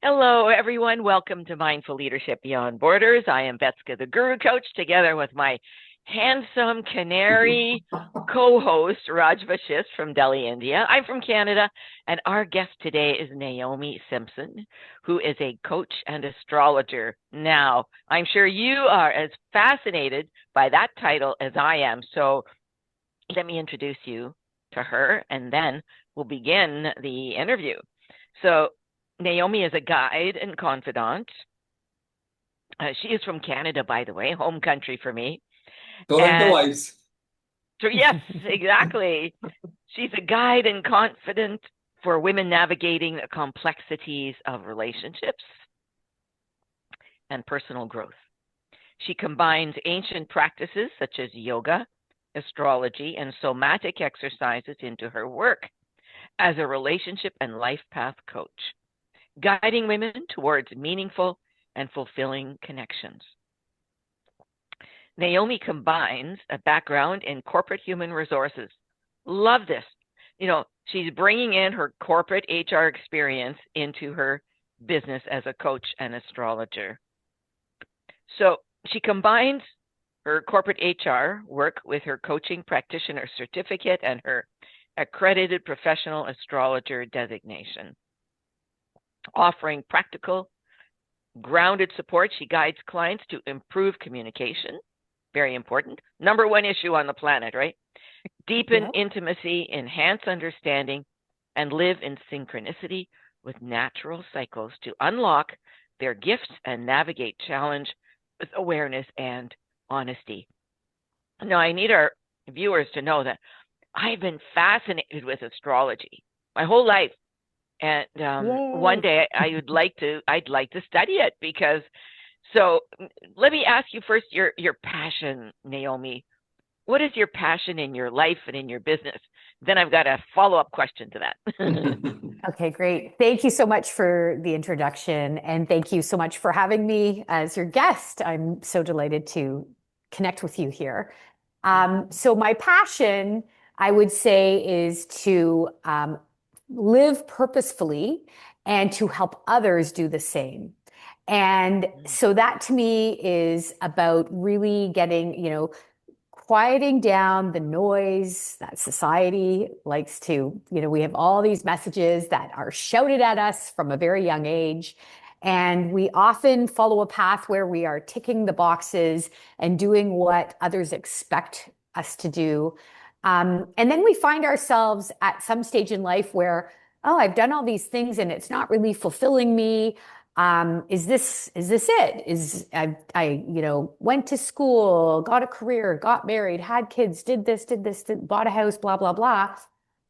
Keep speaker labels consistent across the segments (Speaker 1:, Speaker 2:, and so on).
Speaker 1: Hello, everyone. Welcome to Mindful Leadership Beyond Borders. I am Betska, the Guru Coach, together with my handsome canary co-host, Raj Vashisht from Delhi, India. I'm from Canada, and our guest today is Naomi Simpson, who is a coach and astrologer. Now, I'm sure you are as fascinated by that title as I am, so let me introduce you to her, and then we'll begin the interview. So, Naomi is a guide and confidant. She is from Canada, by the way, home country for me.
Speaker 2: Toronto
Speaker 1: And
Speaker 2: vibes.
Speaker 1: so, yes, exactly. She's a guide and confidant for women navigating the complexities of relationships and personal growth. She combines ancient practices such as yoga, astrology, and somatic exercises into her work as a relationship and life path coach, guiding women towards meaningful and fulfilling connections. Naomi combines a background in corporate human resources. Love this. She's bringing in her corporate HR experience into her business as a coach and astrologer. So she combines her corporate HR work with her coaching practitioner certificate and her accredited professional astrologer designation. Offering practical, grounded support, she guides clients to improve communication. Very important. Number one issue on the planet, right? Deepen intimacy, enhance understanding, and live in synchronicity with natural cycles to unlock their gifts and navigate challenge with awareness and honesty. Now, I need our viewers to know that I've been fascinated with astrology my whole life. And one day I'd like to study it because. So let me ask you first your passion, Naomi. What is your passion in your life and in your business? Then I've got a follow-up question to that.
Speaker 3: Okay, great. Thank you so much for the introduction, and thank you so much for having me as your guest. I'm so delighted to connect with you here. So my passion, I would say, is to live purposefully and to help others do the same. And so that to me is about really getting, quieting down the noise that society likes to, we have all these messages that are shouted at us from a very young age. And we often follow a path where we are ticking the boxes and doing what others expect us to do. And then we find ourselves at some stage in life where, oh, I've done all these things and it's not really fulfilling me. Is this it? I went to school, got a career, got married, had kids, did this, bought a house, blah, blah, blah.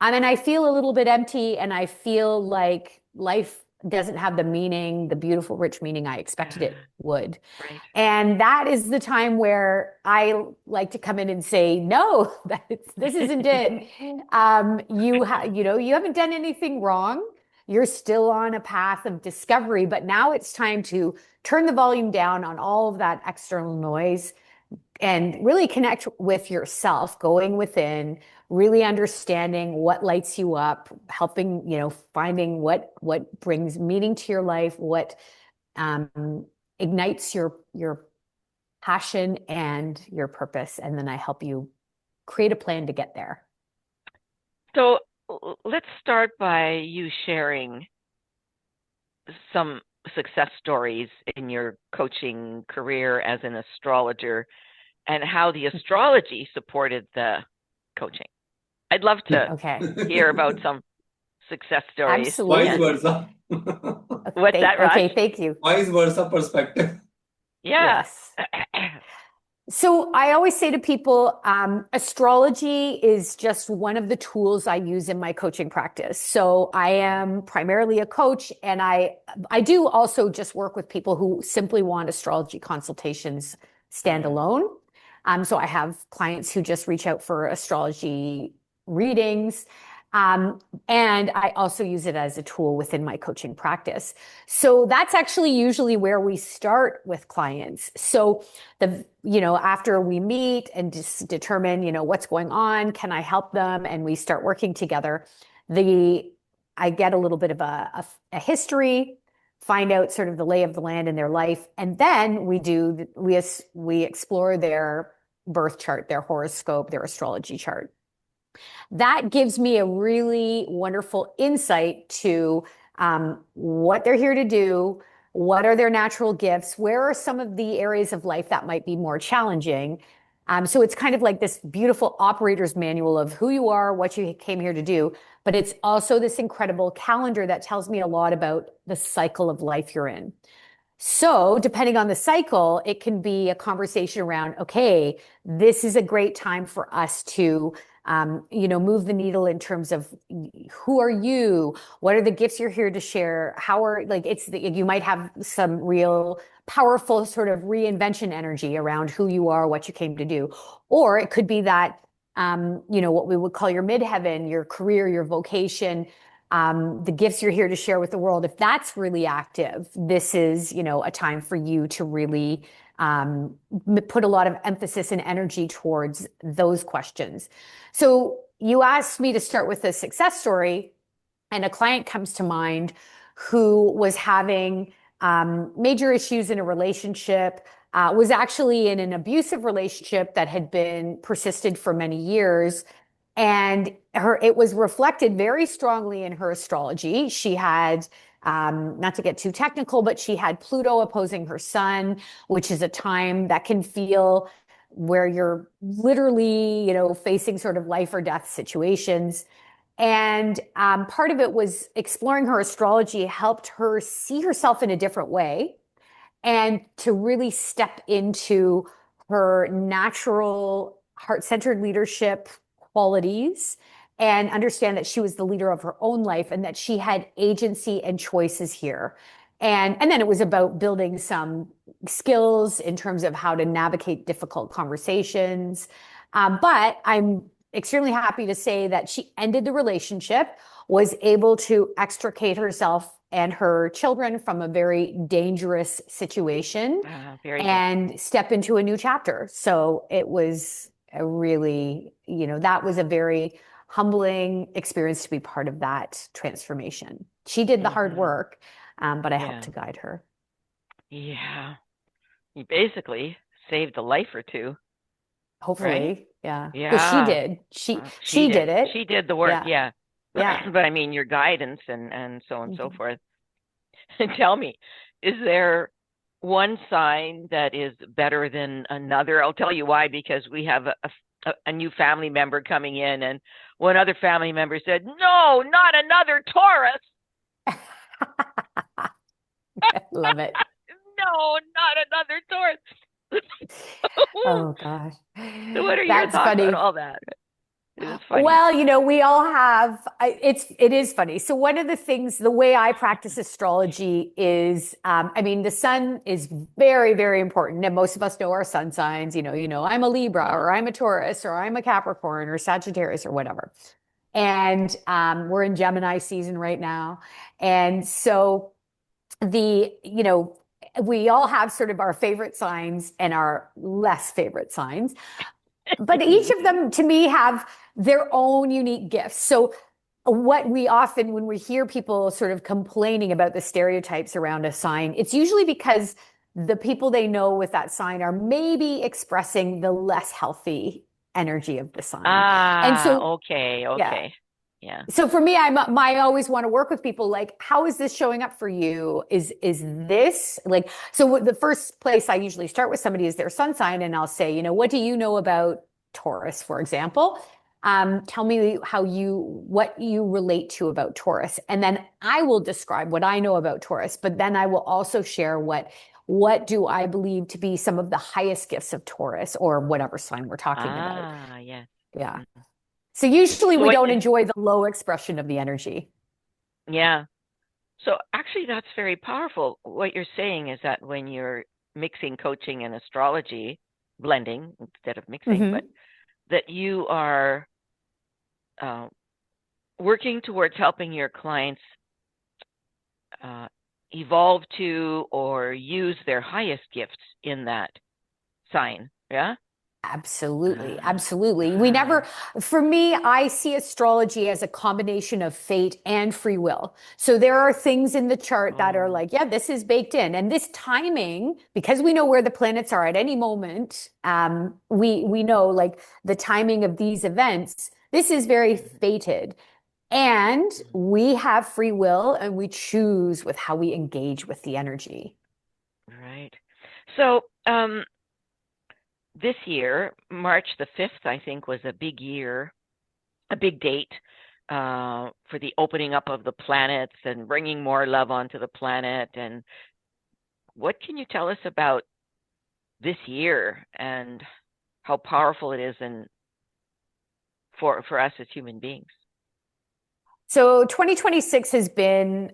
Speaker 3: And I feel a little bit empty, and I feel like life doesn't have the beautiful, rich meaning I expected it would.
Speaker 1: Right.
Speaker 3: And that is the time where I like to come in and say, no, this isn't it. You haven't done anything wrong. You're still on a path of discovery, but now it's time to turn the volume down on all of that external noise and really connect with yourself, going within, really understanding what lights you up, helping, finding what brings meaning to your life, what ignites your passion and your purpose. And then I help you create a plan to get there.
Speaker 1: So let's start by you sharing some success stories in your coaching career as an astrologer and how the astrology supported the coaching. I'd love to hear about some success stories.
Speaker 3: Absolutely.
Speaker 2: Vice versa.
Speaker 1: What's that, Raj?
Speaker 3: Okay, thank you.
Speaker 2: Vice versa perspective.
Speaker 1: Yeah.
Speaker 3: Yes. So I always say to people, astrology is just one of the tools I use in my coaching practice. So I am primarily a coach, and I do also just work with people who simply want astrology consultations standalone. So I have clients who just reach out for astrology readings. And I also use it as a tool within my coaching practice. So that's actually usually where we start with clients. So after we meet and just determine, what's going on, can I help them? And we start working together. I get a little bit of a history find out sort of the lay of the land in their life. And then we explore their birth chart, their horoscope, their astrology chart. That gives me a really wonderful insight to what they're here to do, what are their natural gifts, where are some of the areas of life that might be more challenging. So it's kind of like this beautiful operator's manual of who you are, what you came here to do, but it's also this incredible calendar that tells me a lot about the cycle of life you're in. So depending on the cycle, it can be a conversation around, okay, this is a great time for us to move the needle in terms of who are you? What are the gifts you're here to share? You might have some real powerful sort of reinvention energy around who you are, what you came to do. Or it could be that, what we would call your midheaven, your career, your vocation, the gifts you're here to share with the world. If that's really active, this is, a time for you to really put a lot of emphasis and energy towards those questions. So you asked me to start with a success story, and a client comes to mind who was having major issues in a relationship, was actually in an abusive relationship that had been persisted for many years. And it was reflected very strongly in her astrology. She had, not to get too technical, but she had Pluto opposing her sun, which is a time that can feel where you're literally, facing sort of life or death situations. And part of it was exploring her astrology helped her see herself in a different way and to really step into her natural heart-centered leadership qualities and understand that she was the leader of her own life and that she had agency and choices here. And then it was about building some skills in terms of how to navigate difficult conversations. But I'm extremely happy to say that she ended the relationship, was able to extricate herself and her children from a very dangerous situation and step into a new chapter. So it was a really, that was a very humbling experience to be part of that transformation. She did the hard work, but I helped to guide her.
Speaker 1: Yeah. You basically saved a life or two.
Speaker 3: Hopefully.
Speaker 1: Right?
Speaker 3: Yeah.
Speaker 1: Yeah.
Speaker 3: Well, she did. She did it.
Speaker 1: She did the work. Yeah.
Speaker 3: Yeah.
Speaker 1: But I mean, your guidance and so on and so forth. Tell me, is there one sign that is better than another? I'll tell you why, because we have a new family member coming in, and one other family member said, "No, not another Taurus."
Speaker 3: Love it.
Speaker 1: No, not another Taurus.
Speaker 3: Oh gosh.
Speaker 1: So what are your thoughts on all that? It is funny.
Speaker 3: Well, we all have, it is funny. So one of the things, the way I practice astrology is, the sun is very, very important. And most of us know our sun signs, I'm a Libra or I'm a Taurus or I'm a Capricorn or Sagittarius or whatever. And we're in Gemini season right now. And so we all have sort of our favorite signs and our less favorite signs. But each of them, to me, have their own unique gifts. So what we often, when we hear people sort of complaining about the stereotypes around a sign, it's usually because the people they know with that sign are maybe expressing the less healthy energy of the sign.
Speaker 1: And so, okay. Yeah.
Speaker 3: So for me, I always want to work with people like, how is this showing up for you? Is this like, so the first place I usually start with somebody is their sun sign. And I'll say, what do you know about Taurus, for example? Tell me what you relate to about Taurus. And then I will describe what I know about Taurus, but then I will also share what do I believe to be some of the highest gifts of Taurus or whatever sign we're talking about.
Speaker 1: Yes.
Speaker 3: Yeah. So usually we don't enjoy the low expression of the energy.
Speaker 1: Yeah. So actually that's very powerful. What you're saying is that when you're mixing coaching and astrology, blending instead of mixing, but that you are working towards helping your clients evolve to or use their highest gifts in that sign. Yeah.
Speaker 3: Absolutely. Absolutely. For me, I see astrology as a combination of fate and free will. So there are things in the chart that are like, yeah, this is baked in. And this timing, because we know where the planets are at any moment, we know like the timing of these events, this is very fated. And we have free will and we choose with how we engage with the energy.
Speaker 1: Right. So, this year, March the 5th, I think, was a big date for the opening up of the planets and bringing more love onto the planet. And what can you tell us about this year and how powerful it is for us as human beings?
Speaker 3: So 2026 has been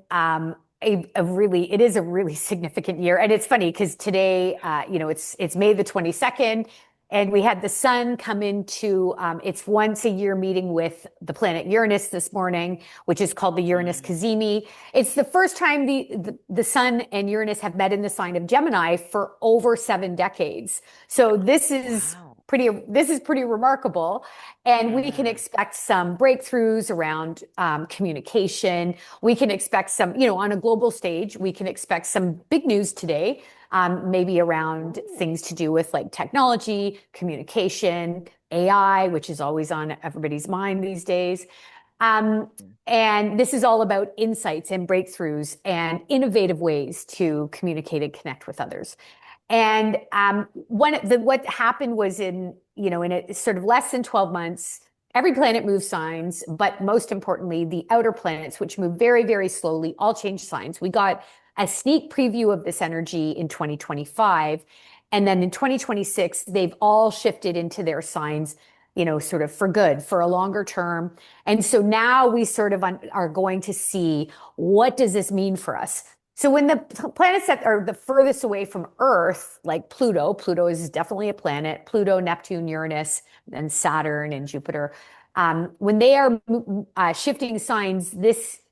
Speaker 3: it is a really significant year. And it's funny because today, it's May the 22nd, and we had the sun come into its once a year meeting with the planet Uranus this morning, which is called the Uranus Cazimi. It's the first time the sun and Uranus have met in the sign of Gemini for over 7 decades. So this is pretty remarkable. And we can expect some breakthroughs around communication. We can expect some, on a global stage, we can expect some big news today, maybe around things to do with like technology, communication, AI, which is always on everybody's mind these days. And this is all about insights and breakthroughs and innovative ways to communicate and connect with others. And what happened was in a sort of less than 12 months, every planet moves signs, but most importantly, the outer planets, which move very, very slowly, all change signs. We got a sneak preview of this energy in 2025. And then in 2026, they've all shifted into their signs, sort of for good, for a longer term. And so now we sort of are going to see, what does this mean for us? So when the planets that are the furthest away from Earth, like Pluto is definitely a planet, Pluto, Neptune, Uranus, and Saturn and Jupiter, when they are shifting signs,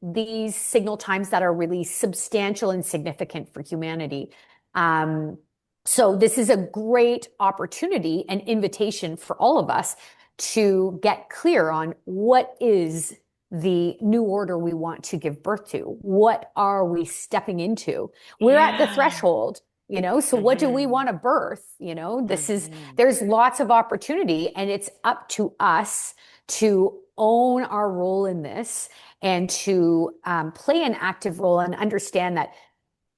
Speaker 3: these signal times that are really substantial and significant for humanity. So this is a great opportunity and invitation for all of us to get clear on what is the new order we want to give birth to. What are we stepping into? We're at the threshold, so what do we want to birth? There's lots of opportunity, and it's up to us to own our role in this and to play an active role and understand that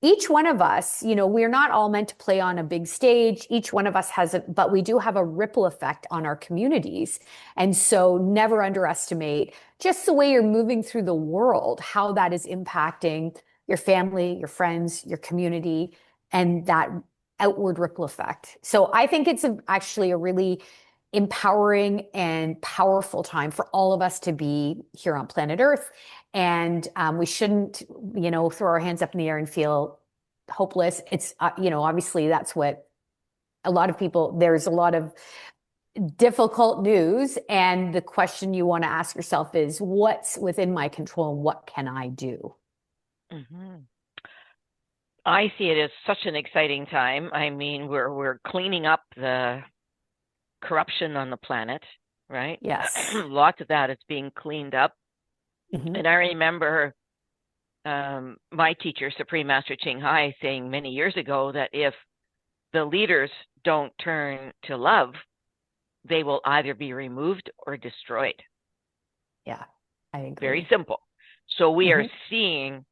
Speaker 3: each one of us, we're not all meant to play on a big stage. Each one of us but we do have a ripple effect on our communities. And so never underestimate just the way you're moving through the world, how that is impacting your family, your friends, your community, and that outward ripple effect. So I think it's actually a really empowering and powerful time for all of us to be here on planet Earth. And we shouldn't, throw our hands up in the air and feel hopeless. It's, obviously that's what there's a lot of difficult news. And the question you want to ask yourself is, what's within my control? What can I do?
Speaker 1: I see it as such an exciting time. I mean, we're cleaning up the corruption on the planet, right?
Speaker 3: Yes.
Speaker 1: Lots of that is being cleaned up. And I remember my teacher, Supreme Master Ching Hai, saying many years ago that if the leaders don't turn to love, they will either be removed or destroyed.
Speaker 3: Yeah, I agree.
Speaker 1: Very simple. So we are seeing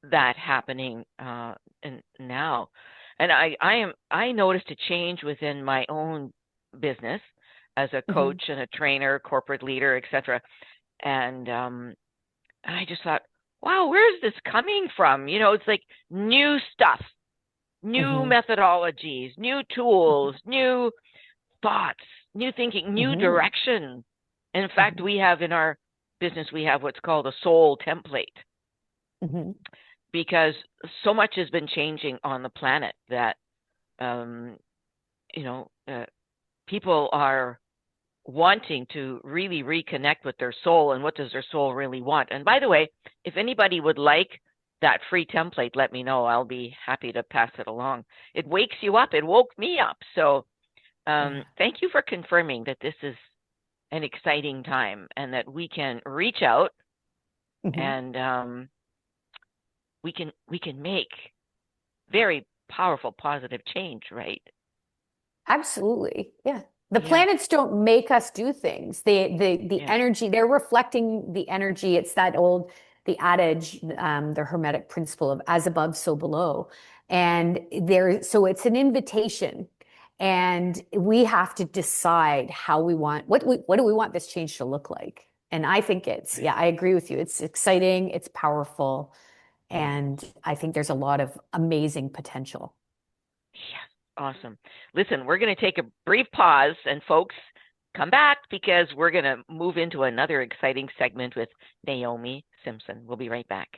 Speaker 1: that happening now. And I noticed a change within my own business as a coach and a trainer, corporate leader, etc. And I just thought, wow, where's this coming from? It's like new stuff, new methodologies, new tools, new thoughts, new thinking, new direction. And in fact, we have in our business, we have what's called a soul template. Because so much has been changing on the planet that, people are wanting to really reconnect with their soul and what does their soul really want. And by the way, if anybody would like that free template, let me know. I'll be happy to pass it along. It wakes you up. It woke me up. So Thank you for confirming that this is an exciting time and that we can reach out and we can make very powerful, positive change, right?
Speaker 3: Absolutely. Yeah. The planets don't make us do things. The energy, they're reflecting the energy. It's that old, the adage, the Hermetic principle of as above, so below. And so it's an invitation. And we have to decide how we want, what do we want this change to look like? And I think I agree with you. It's exciting, it's powerful, and I think there's a lot of amazing potential.
Speaker 1: Yeah, awesome. Listen, we're going to take a brief pause, and folks, come back because we're going to move into another exciting segment with Naomi Simpson. We'll be right back.